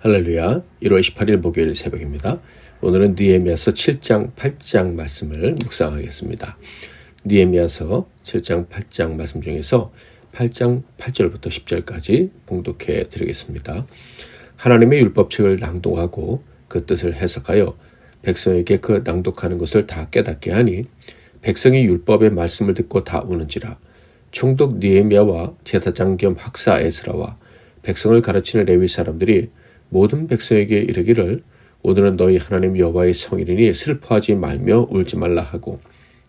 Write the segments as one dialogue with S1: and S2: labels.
S1: 할렐루야. 1월 18일 목요일 새벽입니다. 오늘은 느헤미야서 7장 8장 말씀을 묵상하겠습니다. 느헤미야서 7장 8장 말씀 중에서 8장 8절부터 10절까지 봉독해 드리겠습니다. 하나님의 율법책을 낭독하고 그 뜻을 해석하여 백성에게 그 낭독하는 것을 다 깨닫게 하니 백성이 율법의 말씀을 듣고 다 우는지라. 총독 느헤미야와 제사장 겸 학사 에스라와 백성을 가르치는 레위 사람들이 모든 백성에게 이르기를 오늘은 너희 하나님 여호와의 성일이니 슬퍼하지 말며 울지 말라 하고,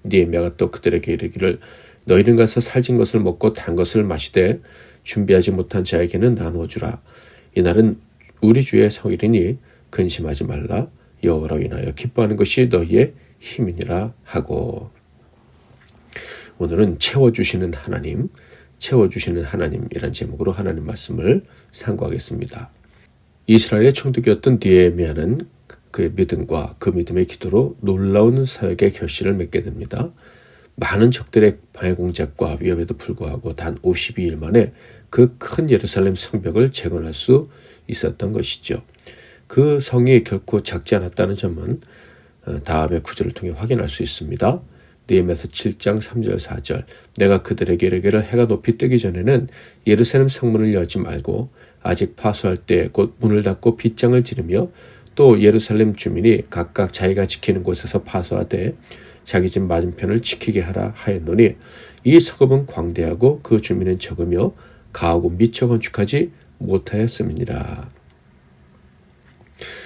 S1: 느헤미야가 또 그들에게 이르기를 너희는 가서 살진 것을 먹고 단 것을 마시되 준비하지 못한 자에게는 나누어 주라. 이날은 우리 주의 성일이니 근심하지 말라. 여호와로 인하여 기뻐하는 것이 너희의 힘이니라 하고. 오늘은 채워주시는 하나님이란 제목으로 하나님 말씀을 상고하겠습니다. 이스라엘의 총독이었던 느헤미야는 그의 믿음과 그 믿음의 기도로 놀라운 사역의 결실을 맺게 됩니다. 많은 적들의 방해 공작과 위협에도 불구하고 단 52일 만에 그 큰 예루살렘 성벽을 재건할 수 있었던 것이죠. 그 성이 결코 작지 않았다는 점은 다음의 구절을 통해 확인할 수 있습니다. 느헤미야서 7장 3절 4절 내가 그들에게 이르기를 해가 높이 뜨기 전에는 예루살렘 성문을 열지 말고 아직 파수할 때 곧 문을 닫고 빗장을 지르며 또 예루살렘 주민이 각각 자기가 지키는 곳에서 파수하되 자기 집 맞은편을 지키게 하라 하였노니 이 성읍은 광대하고 그 주민은 적으며 가하고 미처 건축하지 못하였음이니라.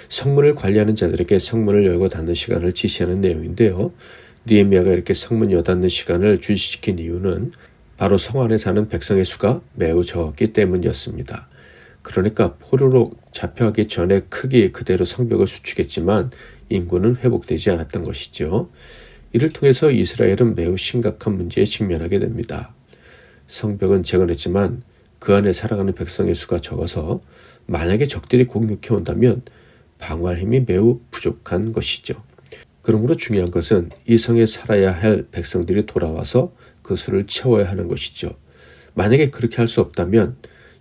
S1: 성문을 관리하는 자들에게 성문을 열고 닫는 시간을 지시하는 내용인데요. 느헤미야가 이렇게 성문 여닫는 시간을 주시시킨 이유는 바로 성 안에 사는 백성의 수가 매우 적었기 때문이었습니다. 그러니까 포로로 잡혀가기 전에 크게 그대로 성벽을 수축했지만 인구는 회복되지 않았던 것이죠. 이를 통해서 이스라엘은 매우 심각한 문제에 직면하게 됩니다. 성벽은 재건했지만 그 안에 살아가는 백성의 수가 적어서 만약에 적들이 공격해 온다면 방어할 힘이 매우 부족한 것이죠. 그러므로 중요한 것은 이 성에 살아야 할 백성들이 돌아와서 그 수를 채워야 하는 것이죠. 만약에 그렇게 할 수 없다면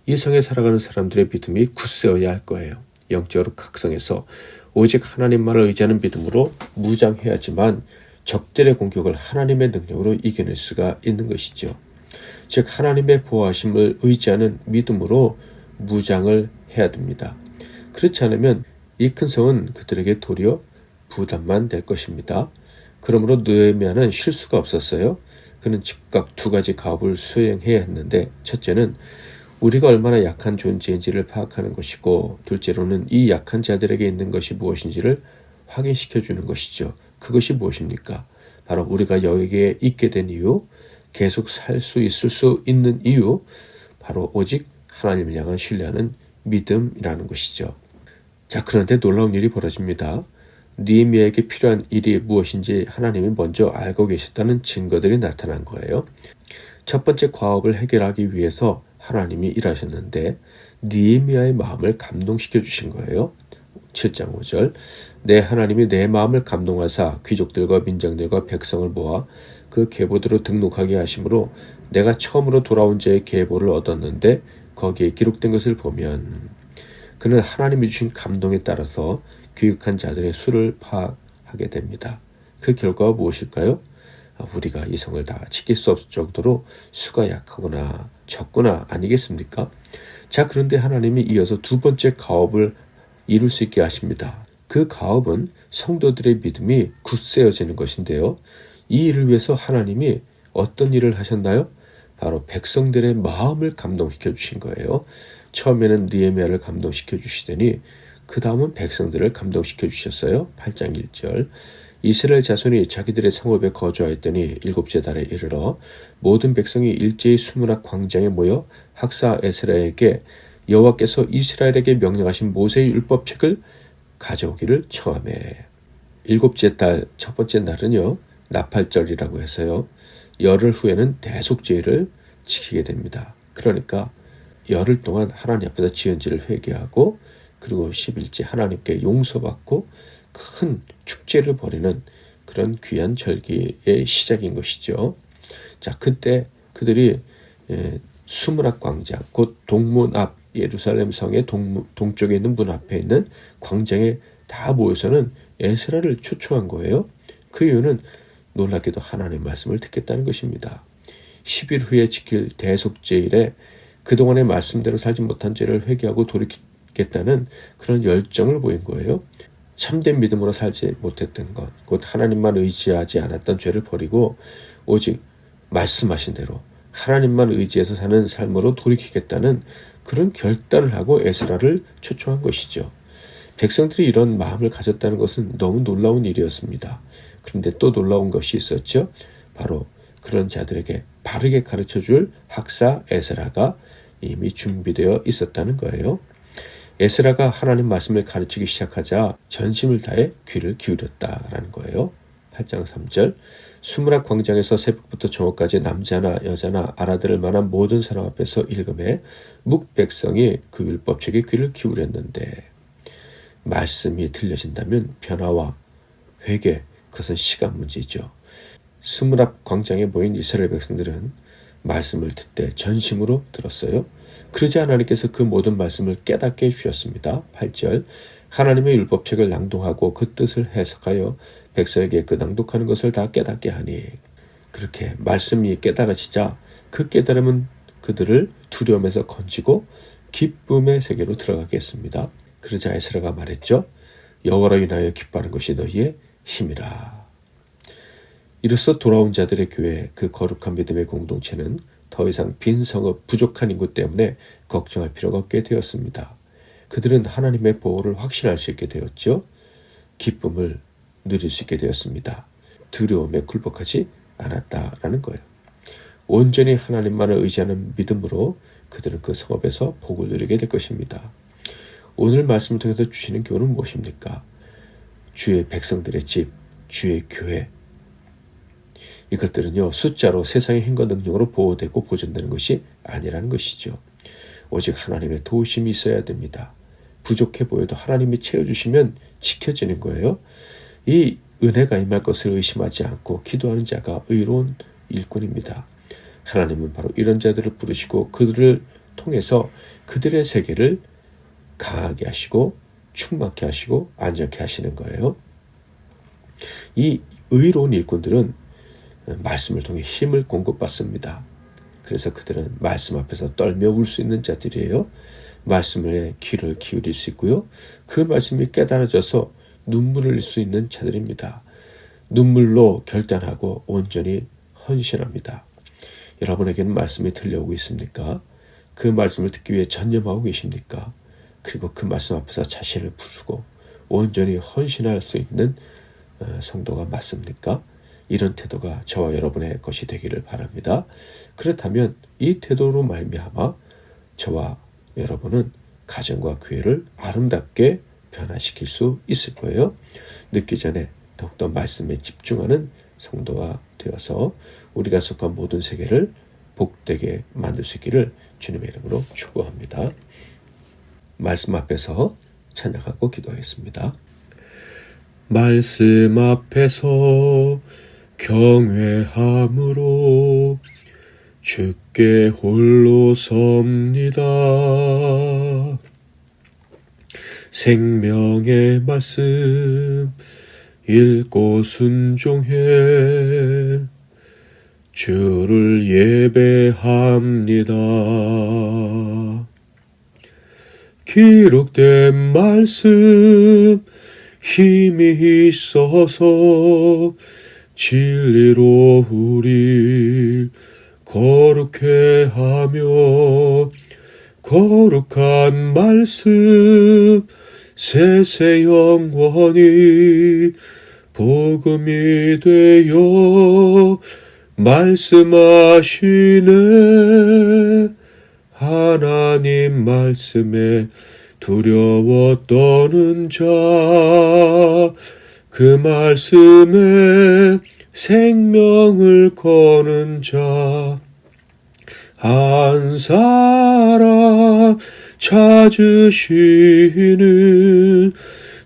S1: 이 성에 살아가는 사람들의 믿음이 굳세어야 할 거예요. 영적으로 각성해서 오직 하나님만을 의지하는 믿음으로 무장해야지만 적들의 공격을 하나님의 능력으로 이겨낼 수가 있는 것이죠. 즉 하나님의 보호하심을 의지하는 믿음으로 무장을 해야 됩니다. 그렇지 않으면 이 큰 성은 그들에게 도리어 부담만 될 것입니다. 그러므로 느헤미야는 쉴 수가 없었어요. 그는 즉각 두 가지 가업을 수행해야 했는데, 첫째는 우리가 얼마나 약한 존재인지를 파악하는 것이고, 둘째로는 이 약한 자들에게 있는 것이 무엇인지를 확인시켜주는 것이죠. 그것이 무엇입니까? 바로 우리가 여기에 있게 된 이유, 계속 살 수 있을 수 있는 이유, 바로 오직 하나님을 향한 신뢰하는 믿음이라는 것이죠. 자, 그런데 놀라운 일이 벌어집니다. 느헤미야에게 필요한 일이 무엇인지 하나님이 먼저 알고 계셨다는 증거들이 나타난 거예요. 첫 번째 과업을 해결하기 위해서 하나님이 일하셨는데 느헤미야의 마음을 감동시켜 주신 거예요. 7장 5절 내 하나님이 내 마음을 감동하사 귀족들과 민장들과 백성을 모아 그 계보대로 등록하게 하심으로 내가 처음으로 돌아온 자의 계보를 얻었는데 거기에 기록된 것을 보면, 그는 하나님이 주신 감동에 따라서 귀국한 자들의 수를 파악하게 됩니다. 그 결과가 무엇일까요? 우리가 이 성을 다 지킬 수 없을 정도로 수가 약하구나, 적구나 아니겠습니까? 자, 그런데 하나님이 이어서 두 번째 가업을 이룰 수 있게 하십니다. 그 가업은 성도들의 믿음이 굳세어지는 것인데요. 이 일을 위해서 하나님이 어떤 일을 하셨나요? 바로 백성들의 마음을 감동시켜 주신 거예요. 처음에는 느헤미야를 감동시켜 주시더니 그 다음은 백성들을 감동시켜 주셨어요. 8장 1절 이스라엘 자손이 자기들의 성읍에 거주하였더니 일곱째 달에 이르러 모든 백성이 일제히 수문학 광장에 모여 학사 에스라에게 여호와께서 이스라엘에게 명령하신 모세의 율법책을 가져오기를 청하매. 일곱째 달 첫 번째 날은요, 나팔절이라고 해서요, 열흘 후에는 대속죄를 지키게 됩니다. 그러니까 열흘 동안 하나님 앞에서 지은 죄를 회개하고, 그리고 10일째 하나님께 용서받고 큰 축제를 벌이는 그런 귀한 절기의 시작인 것이죠. 자, 그때 그들이 수문학 광장, 곧 동문 앞 예루살렘 성의 동쪽에 있는 문 앞에 있는 광장에 다 모여서는 에스라를 초청한 거예요. 그 이유는 놀랍게도 하나님의 말씀을 듣겠다는 것입니다. 10일 후에 지킬 대속죄일에 그동안의 말씀대로 살지 못한 죄를 회개하고 돌이키겠다는 그런 열정을 보인 거예요. 참된 믿음으로 살지 못했던 것, 곧 하나님만 의지하지 않았던 죄를 버리고 오직 말씀하신 대로 하나님만 의지해서 사는 삶으로 돌이키겠다는 그런 결단을 하고 에스라를 초청한 것이죠. 백성들이 이런 마음을 가졌다는 것은 너무 놀라운 일이었습니다. 그런데 또 놀라운 것이 있었죠. 바로 그런 자들에게 바르게 가르쳐줄 학사 에스라가 이미 준비되어 있었다는 거예요. 에스라가 하나님 말씀을 가르치기 시작하자 전심을 다해 귀를 기울였다라는 거예요. 8장 3절 수므락 광장에서 새벽부터 저녁까지 남자나 여자나 알아들을 만한 모든 사람 앞에서 읽음에 묵백성이 그 율법책에 귀를 기울였는데 말씀이 들려진다면 변화와 회개, 그것은 시간 문제죠. 스므랍 광장에 모인 이스라엘 백성들은 말씀을 듣되 전심으로 들었어요. 그러자 하나님께서 그 모든 말씀을 깨닫게 해주셨습니다. 8절 하나님의 율법책을 낭독하고 그 뜻을 해석하여 백성에게 그 낭독하는 것을 다 깨닫게 하니 그렇게 말씀이 깨달아지자 그 깨달음은 그들을 두려움에서 건지고 기쁨의 세계로 들어가게 했습니다. 그러자 에스라가 말했죠. 여호와로 인하여 기뻐하는 것이 너희의 힘이라. 이로써 돌아온 자들의 교회, 그 거룩한 믿음의 공동체는 더 이상 빈 성읍 부족한 인구 때문에 걱정할 필요가 없게 되었습니다. 그들은 하나님의 보호를 확신할 수 있게 되었죠. 기쁨을 누릴 수 있게 되었습니다. 두려움에 굴복하지 않았다라는 거예요. 온전히 하나님만을 의지하는 믿음으로 그들은 그 성읍에서 복을 누리게 될 것입니다. 오늘 말씀을 통해서 주시는 교훈은 무엇입니까? 주의 백성들의 집, 주의 교회, 이것들은요 숫자로 세상의 힘과 능력으로 보호되고 보존되는 것이 아니라는 것이죠. 오직 하나님의 도우심이 있어야 됩니다. 부족해 보여도 하나님이 채워주시면 지켜지는 거예요. 이 은혜가 임할 것을 의심하지 않고 기도하는 자가 의로운 일꾼입니다. 하나님은 바로 이런 자들을 부르시고 그들을 통해서 그들의 세계를 강하게 하시고 충만케 하시고 안전케 하시는 거예요. 이 의로운 일꾼들은 말씀을 통해 힘을 공급받습니다. 그래서 그들은 말씀 앞에서 떨며 울 수 있는 자들이에요. 말씀에 귀를 기울일 수 있고요. 그 말씀이 깨달아져서 눈물을 흘릴 수 있는 자들입니다. 눈물로 결단하고 온전히 헌신합니다. 여러분에게는 말씀이 들려오고 있습니까? 그 말씀을 듣기 위해 전념하고 계십니까? 그리고 그 말씀 앞에서 자신을 부수고 온전히 헌신할 수 있는 성도가 맞습니까? 이런 태도가 저와 여러분의 것이 되기를 바랍니다. 그렇다면 이 태도로 말미암아 저와 여러분은 가정과 교회를 아름답게 변화시킬 수 있을 거예요. 늦기 전에 더욱더 말씀에 집중하는 성도가 되어서 우리가 속한 모든 세계를 복되게 만들 수 있기를 주님의 이름으로 축복합니다. 말씀 앞에서 찬양하고 기도하겠습니다. 말씀 앞에서 경외함으로 주께 홀로 섭니다. 생명의 말씀 읽고 순종해 주를 예배합니다. 기록된 말씀 힘이 있어서 진리로 우리 거룩해 하며 거룩한 말씀 세세 영원히 복음이 되어 말씀하시네. 하나님 말씀에 두려워 떠는 자 그 말씀에 생명을 거는 자 한 사람 찾으시는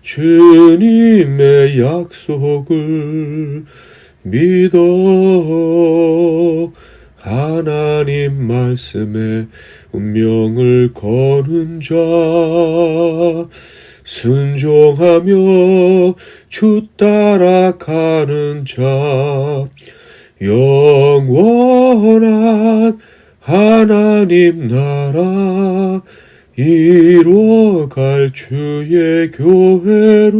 S1: 주님의 약속을 믿어 하나님 말씀에 운명을 거는 자, 순종하며 주 따라가는 자, 영원한 하나님 나라 이뤄갈 주의 교회로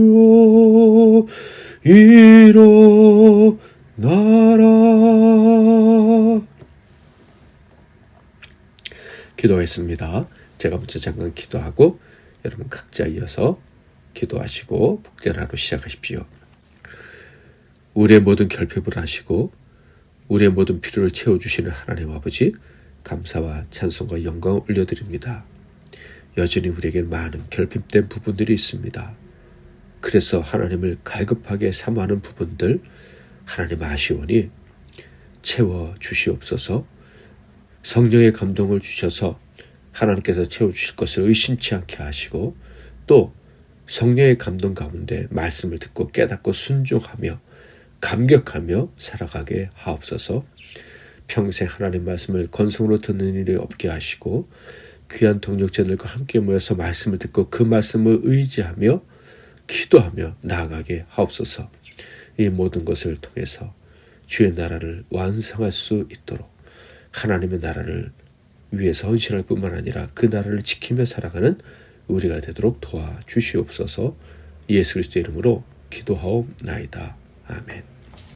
S1: 일어나라. 기도하겠습니다. 제가 먼저 잠깐 기도하고 여러분 각자 이어서 기도하시고 복된 하루 시작하십시오. 우리의 모든 결핍을 아시고 우리의 모든 필요를 채워주시는 하나님 아버지, 감사와 찬송과 영광을 올려드립니다. 여전히 우리에겐 많은 결핍된 부분들이 있습니다. 그래서 하나님을 갈급하게 사모하는 부분들 하나님 아시오니 채워주시옵소서. 성령의 감동을 주셔서 하나님께서 채워주실 것을 의심치 않게 하시고, 또 성령의 감동 가운데 말씀을 듣고 깨닫고 순종하며 감격하며 살아가게 하옵소서. 평생 하나님 말씀을 건성으로 듣는 일이 없게 하시고 귀한 동역자들과 함께 모여서 말씀을 듣고 그 말씀을 의지하며 기도하며 나아가게 하옵소서. 이 모든 것을 통해서 주의 나라를 완성할 수 있도록 하나님의 나라를 위해서 헌신할 뿐만 아니라 그 나라를 지키며 살아가는 우리가 되도록 도와주시옵소서. 예수 그리스도의 이름으로 기도하옵나이다. 아멘.